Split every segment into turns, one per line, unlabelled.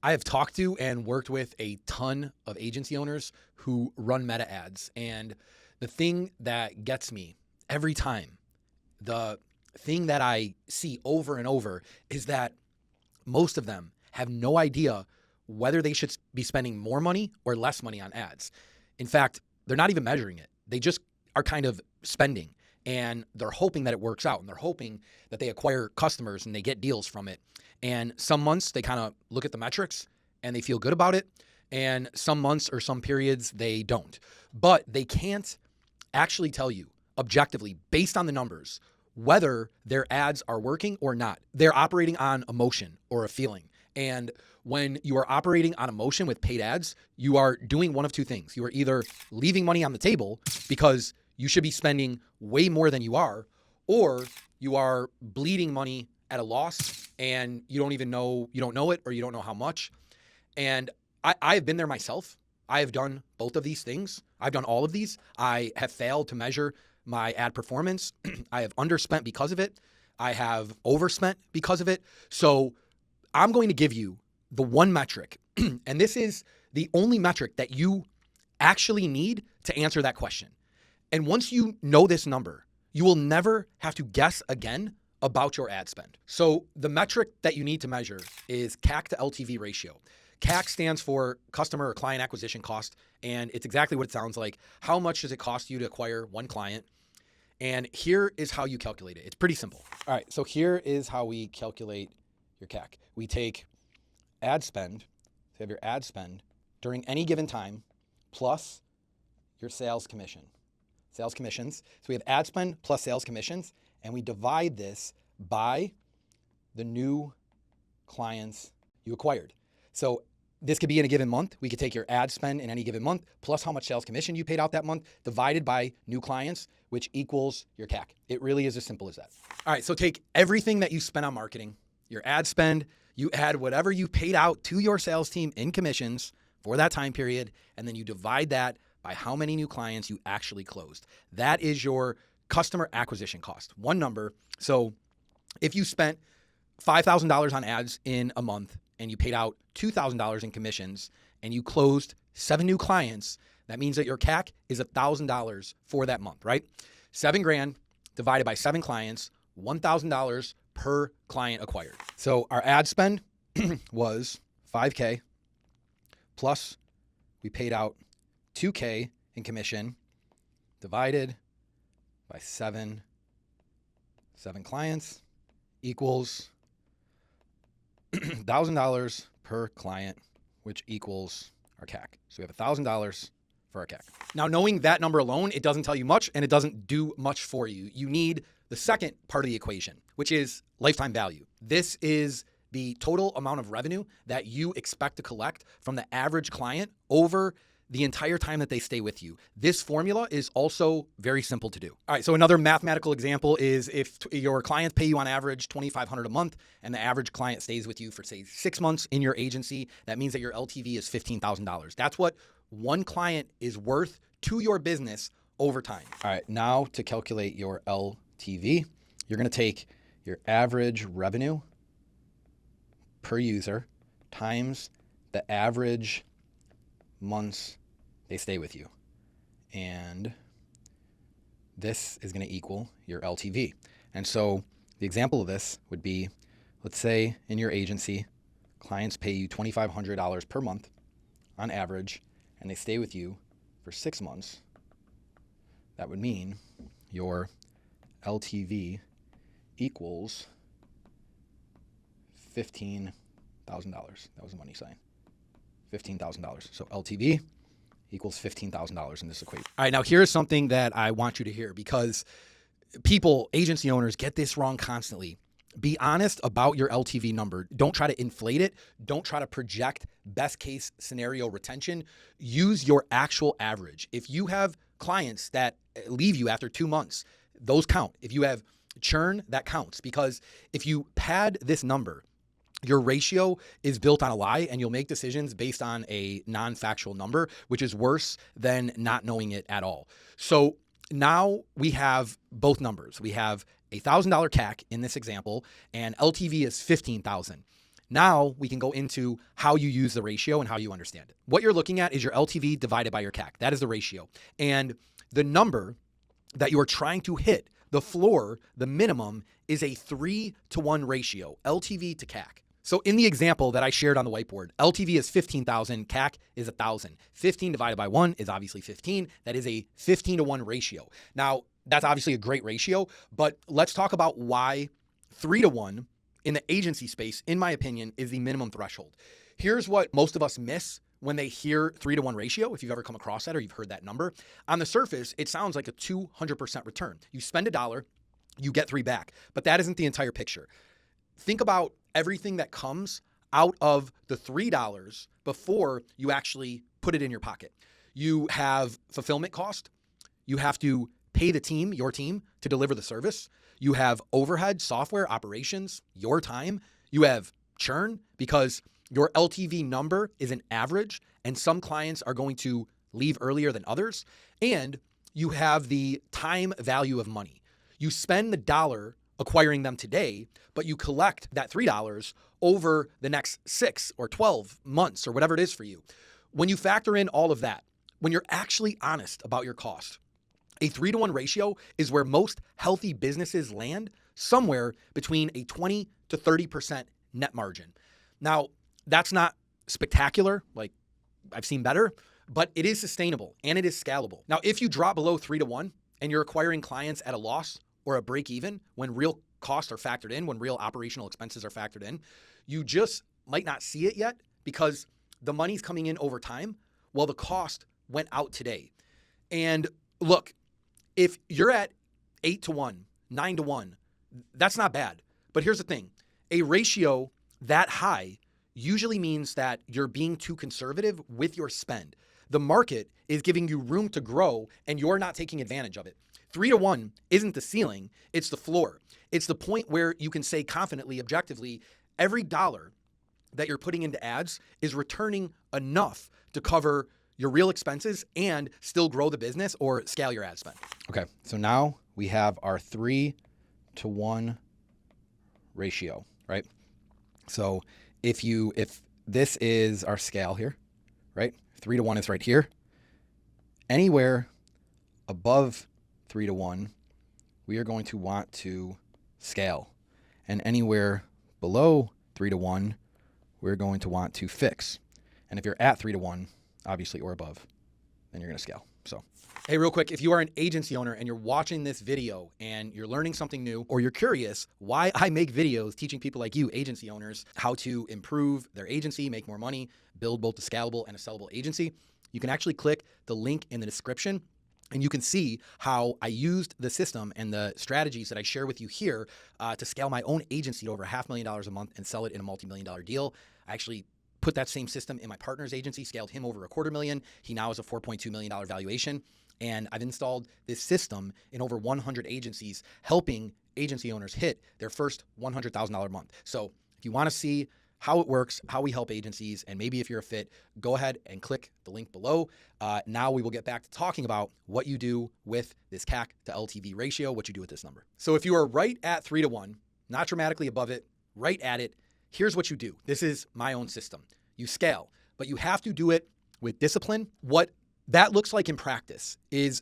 I have talked to and worked with a ton of agency owners who run meta ads. And the thing that gets me every time, the thing that I see over and over is that most of them have no idea whether they should be spending more money or less money on ads. In fact, they're not even measuring it. They just are kind of spending and they're hoping that it works out and they're hoping that they acquire customers and they get deals from it. And some months they kind of look at the metrics and they feel good about it. And some months or some periods they don't. But they can't actually tell you objectively, based on the numbers, whether their ads are working or not. They're operating on emotion or a feeling. And when you are operating on emotion with paid ads, you are doing one of two things. You are either leaving money on the table because you should be spending way more than you are, or you are bleeding money at a loss and you don't know it, or you don't know how much. And I've been there myself. I have done both of these things. I've done all of these. I have failed to measure my ad performance. I have underspent because of it. I have overspent because of it. So I'm going to give you the one metric, and this is the only metric that you actually need to answer that question. And once you know this number, you will never have to guess again about your ad spend. So the metric that you need to measure is CAC to LTV ratio. CAC stands for customer or client acquisition cost, and it's exactly what it sounds like. How much does it cost you to acquire one client? And here is how you calculate it. It's pretty simple. All right, so here is how we calculate your CAC. We take ad spend, so you have your ad spend during any given time, plus your sales commissions. So we have ad spend plus sales commissions, and we divide this by the new clients you acquired. So this could be in a given month. We could take your ad spend in any given month, plus how much sales commission you paid out that month, divided by new clients, which equals your CAC. It really is as simple as that. All right, so take everything that you spent on marketing, your ad spend, you add whatever you paid out to your sales team in commissions for that time period, and then you divide that by how many new clients you actually closed. That is your customer acquisition cost, one number. So if you spent $5,000 on ads in a month and you paid out $2,000 in commissions and you closed 7 new clients, that means that your CAC is $1,000 for that month, right? $7,000 divided by 7 clients, $1,000 per client acquired. So our ad spend was $5,000 plus we paid out $2,000 in commission divided by 7 clients equals $1,000 per client, which equals our CAC. So we have $1,000 for our CAC. Now, knowing that number alone, it doesn't tell you much and it doesn't do much for you. You need the second part of the equation, which is lifetime value. This is the total amount of revenue that you expect to collect from the average client over the entire time that they stay with you. This formula is also very simple to do. All right, so another mathematical example is if your clients pay you on average $2,500 a month and the average client stays with you for, say, 6 months in your agency, that means that your LTV is $15,000. That's what one client is worth to your business over time. All right, now to calculate your LTV, you're going to take your average revenue per user times the average months they stay with you. And this is going to equal your LTV. And so the example of this would be, let's say in your agency, clients pay you $2,500 per month on average, and they stay with you for 6 months. That would mean your LTV equals $15,000. That was the money sign. $15,000. So LTV equals $15,000 in this equation. All right, now here's something that I want you to hear, because people, agency owners, get this wrong constantly. Be honest about your LTV number. Don't try to inflate it. Don't try to project best case scenario retention. Use your actual average. If you have clients that leave you after 2 months, those count. If you have churn, that counts, because if you pad this number, your ratio is built on a lie, and you'll make decisions based on a non-factual number, which is worse than not knowing it at all. So now we have both numbers. We have $1,000 CAC in this example, and LTV is $15,000. Now we can go into how you use the ratio and how you understand it. What you're looking at is your LTV divided by your CAC. That is the ratio. And the number that you are trying to hit, the floor, the minimum, is a 3-to-1 ratio, LTV to CAC. So in the example that I shared on the whiteboard, LTV is 15,000, CAC is 1,000. 15 divided by 1 is obviously 15. That is a 15-to-1 ratio. Now, that's obviously a great ratio, but let's talk about why 3-to-1 in the agency space, in my opinion, is the minimum threshold. Here's what most of us miss when they hear 3-to-1 ratio, if you've ever come across that or you've heard that number. On the surface, it sounds like a 200% return. You spend $1, you get 3 back, but that isn't the entire picture. Think about everything that comes out of the $3 before you actually put it in your pocket. You have fulfillment cost. You have to pay the team, your team, to deliver the service. You have overhead, software, operations, your time. You have churn because your LTV number is an average and some clients are going to leave earlier than others. And you have the time value of money. You spend the $1 acquiring them today, but you collect that $3 over the next 6 or 12 months or whatever it is for you. When you factor in all of that, when you're actually honest about your cost, a 3-to-1 ratio is where most healthy businesses land, somewhere between a 20 to 30% net margin. Now, that's not spectacular, like I've seen better, but it is sustainable and it is scalable. Now, if you drop below 3-to-1 and you're acquiring clients at a loss or a break even when real costs are factored in, when real operational expenses are factored in, you just might not see it yet because the money's coming in over time while the cost went out today. And look, if you're at 8-to-1, 9-to-1, that's not bad. But here's the thing, a ratio that high usually means that you're being too conservative with your spend. The market is giving you room to grow and you're not taking advantage of it. 3-to-1 isn't the ceiling, it's the floor. It's the point where you can say confidently, objectively, every dollar that you're putting into ads is returning enough to cover your real expenses and still grow the business or scale your ad spend. Okay, so now we have our 3-to-1 ratio, right? So if this is our scale here, right? 3-to-1 is right here. Anywhere above 3-to-1, we are going to want to scale. And anywhere below 3-to-1, we're going to want to fix. And if you're at 3-to-1, obviously, or above, then you're going to scale. So, hey, real quick, if you are an agency owner and you're watching this video and you're learning something new, or you're curious why I make videos teaching people like you, agency owners, how to improve their agency, make more money, build both a scalable and a sellable agency, you can actually click the link in the description and you can see how I used the system and the strategies that I share with you here to scale my own agency to over $500,000 a month and sell it in a multi-million-dollar deal. I actually put that same system in my partner's agency, scaled him over $250,000. He now has a $4.2 million valuation. And I've installed this system in over 100 agencies, helping agency owners hit their first $100,000 a month. So if you want to see how it works, how we help agencies, and maybe if you're a fit, go ahead and click the link below. Now we will get back to talking about what you do with this CAC to LTV ratio, what you do with this number. So if you are right at 3-to-1, not dramatically above it, right at it, here's what you do. This is my own system. You scale, but you have to do it with discipline. What that looks like in practice is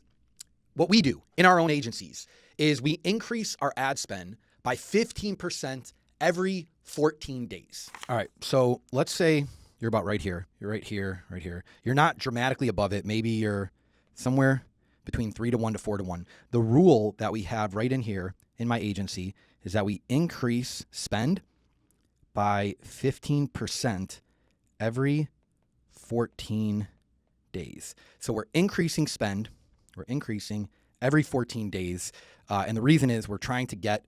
what we do in our own agencies is we increase our ad spend by 15% every 14 days. All right. So let's say you're about right here. You're right here, right here. You're not dramatically above it. Maybe you're somewhere between 3-to-1 to 4-to-1. The rule that we have right in here in my agency is that we increase spend by 15% every 14 days. So we're increasing spend. We're increasing every 14 days. And the reason is we're trying to get,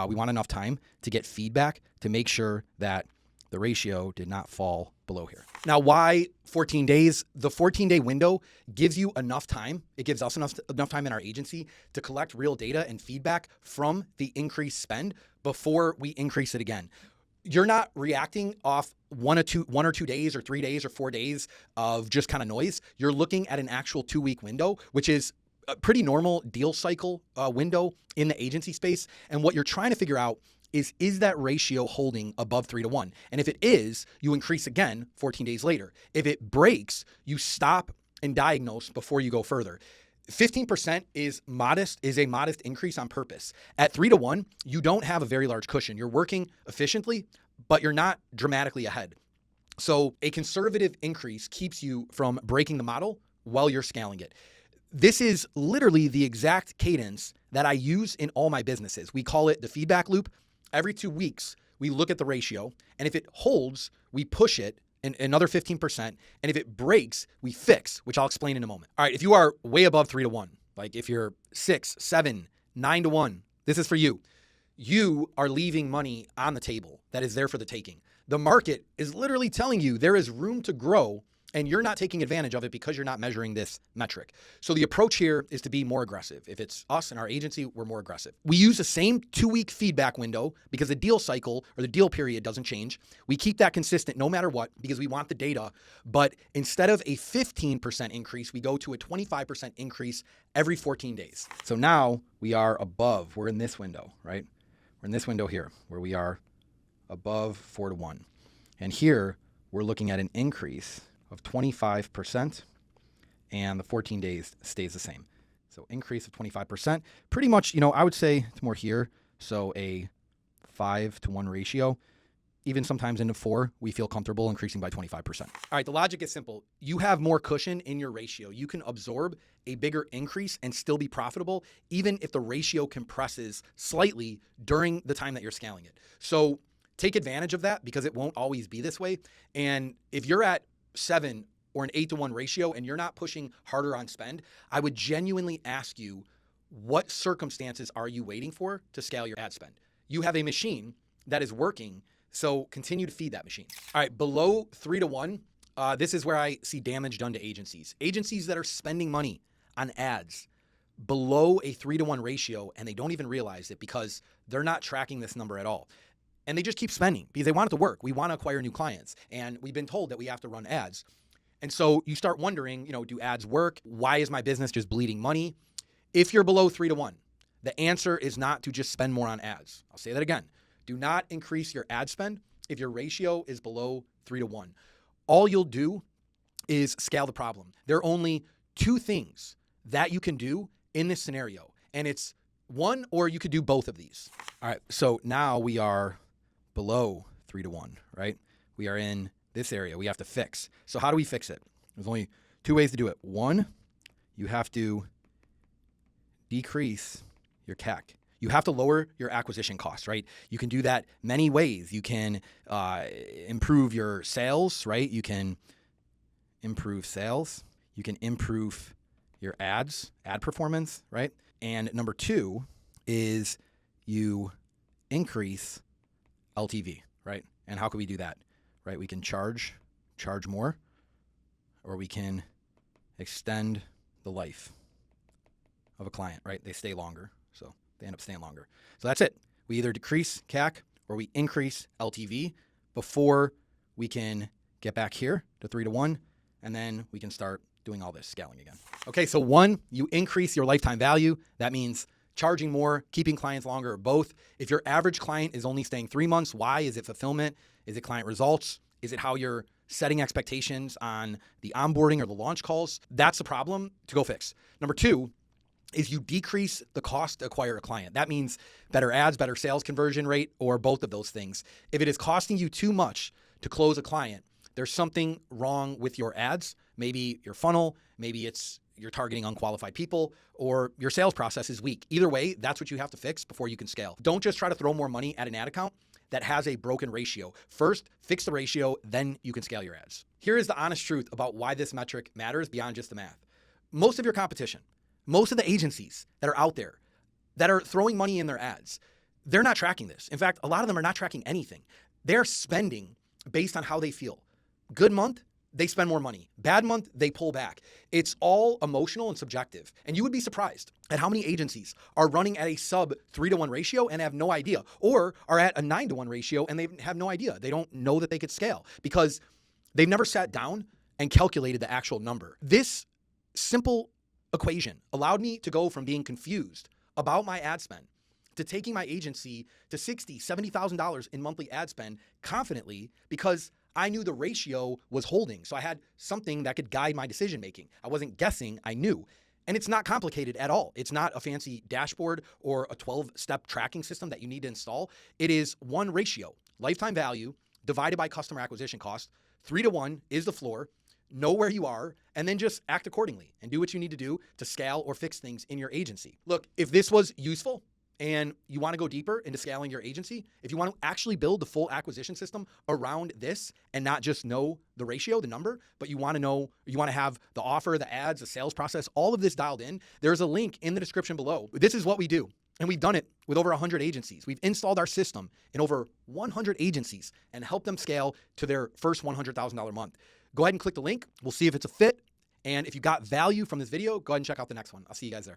we want enough time to get feedback to make sure that the ratio did not fall below here. Now, why 14 days? The 14-day window gives you enough time. It gives us enough time in our agency to collect real data and feedback from the increased spend before we increase it again. You're not reacting off 1 or 2 days or 3 days or 4 days of just kind of noise. You're looking at an actual 2-week window, which is a pretty normal deal cycle window in the agency space. And what you're trying to figure out is that ratio holding above 3-to-1? And if it is, you increase again 14 days later. If it breaks, you stop and diagnose before you go further. 15% is a modest increase on purpose. At 3-to-1, you don't have a very large cushion. You're working efficiently, but you're not dramatically ahead. So a conservative increase keeps you from breaking the model while you're scaling it. This is literally the exact cadence that I use in all my businesses. We call it the feedback loop. Every 2 weeks, we look at the ratio, and if it holds, we push it another 15%. And if it breaks, we fix, which I'll explain in a moment. All right, if you are way above 3-to-1, like if you're 6, 7, 9-to-1, this is for you. You are leaving money on the table that is there for the taking. The market is literally telling you there is room to grow, and you're not taking advantage of it because you're not measuring this metric. So the approach here is to be more aggressive. If it's us and our agency, we're more aggressive. We use the same 2-week feedback window because the deal cycle or the deal period doesn't change. We keep that consistent no matter what because we want the data. But instead of a 15% increase, we go to a 25% increase every 14 days. So now we are above. We're in this window, right? We're in this window here where we are above 4-to-1. And here we're looking at an increase of 25%, and the 14 days stays the same. So increase of 25%, pretty much, I would say it's more here. So a 5-to-1 ratio, even sometimes into 4, we feel comfortable increasing by 25%. All right, the logic is simple. You have more cushion in your ratio. You can absorb a bigger increase and still be profitable, even if the ratio compresses slightly during the time that you're scaling it. So take advantage of that because it won't always be this way. And if you're at 7 or an 8-to-1 ratio and you're not pushing harder on spend, I would genuinely ask you, what circumstances are you waiting for to scale your ad spend? You have a machine that is working, so continue to feed that machine. All right, below 3-to-1, this is where I see damage done to agencies. Agencies that are spending money on ads below a 3-to-1 ratio, and they don't even realize it because they're not tracking this number at all. And they just keep spending because they want it to work. We want to acquire new clients. And we've been told that we have to run ads. And so you start wondering, do ads work? Why is my business just bleeding money? If you're below 3-to-1, the answer is not to just spend more on ads. I'll say that again. Do not increase your ad spend if your ratio is below 3-to-1. All you'll do is scale the problem. There are only 2 things that you can do in this scenario. And it's one, or you could do both of these. All right, so now we are below 3-to-1, right? We are in this area we have to fix. So how do we fix it? There's only 2 ways to do it. One, you have to decrease your CAC. You have to lower your acquisition costs, right? You can do that many ways. You can improve your sales, right? You can improve sales. You can improve your ad performance, right? And number 2 is you increase LTV, right? And how can we do that, right? We can charge more, or we can extend the life of a client, right? They stay longer, so they end up staying longer. So that's it. We either decrease CAC or we increase LTV before we can get back here to 3-to-1, and then we can start doing all this scaling again. Okay, so 1, you increase your lifetime value. That means charging more, keeping clients longer, or both. If your average client is only staying 3 months, why? Is it fulfillment? Is it client results? Is it how you're setting expectations on the onboarding or the launch calls? That's the problem to go fix. Number 2 is you decrease the cost to acquire a client. That means better ads, better sales conversion rate, or both of those things. If it is costing you too much to close a client, there's something wrong with your ads. Maybe your funnel, maybe you're targeting unqualified people, or your sales process is weak. Either way, that's what you have to fix before you can scale. Don't just try to throw more money at an ad account that has a broken ratio. First, fix the ratio, then you can scale your ads. Here is the honest truth about why this metric matters beyond just the math. Most of your competition, most of the agencies that are out there that are throwing money in their ads, they're not tracking this. In fact, a lot of them are not tracking anything. They're spending based on how they feel. Good month, they spend more money. Bad month, they pull back. It's all emotional and subjective. And you would be surprised at how many agencies are running at a sub 3-to-1 ratio and have no idea, or are at a 9-to-1 ratio and they have no idea. They don't know that they could scale because they've never sat down and calculated the actual number. This simple equation allowed me to go from being confused about my ad spend to taking my agency to $60,000, $70,000 in monthly ad spend confidently because I knew the ratio was holding. So I had something that could guide my decision making. I wasn't guessing, I knew. And it's not complicated at all. It's not a fancy dashboard or a 12-step tracking system that you need to install. It is one ratio, lifetime value divided by customer acquisition cost. 3-to-1 is the floor. Know where you are, and then just act accordingly and do what you need to do to scale or fix things in your agency. Look, if this was useful and you want to go deeper into scaling your agency, if you want to actually build the full acquisition system around this and not just know the ratio, the number, but you want to know, you want to have the offer, the ads, the sales process, all of this dialed in, there's a link in the description below. This is what we do. And we've done it with over 100 agencies. We've installed our system in over 100 agencies and helped them scale to their first $100,000 month. Go ahead and click the link. We'll see if it's a fit. And if you got value from this video, go ahead and check out the next one. I'll see you guys there.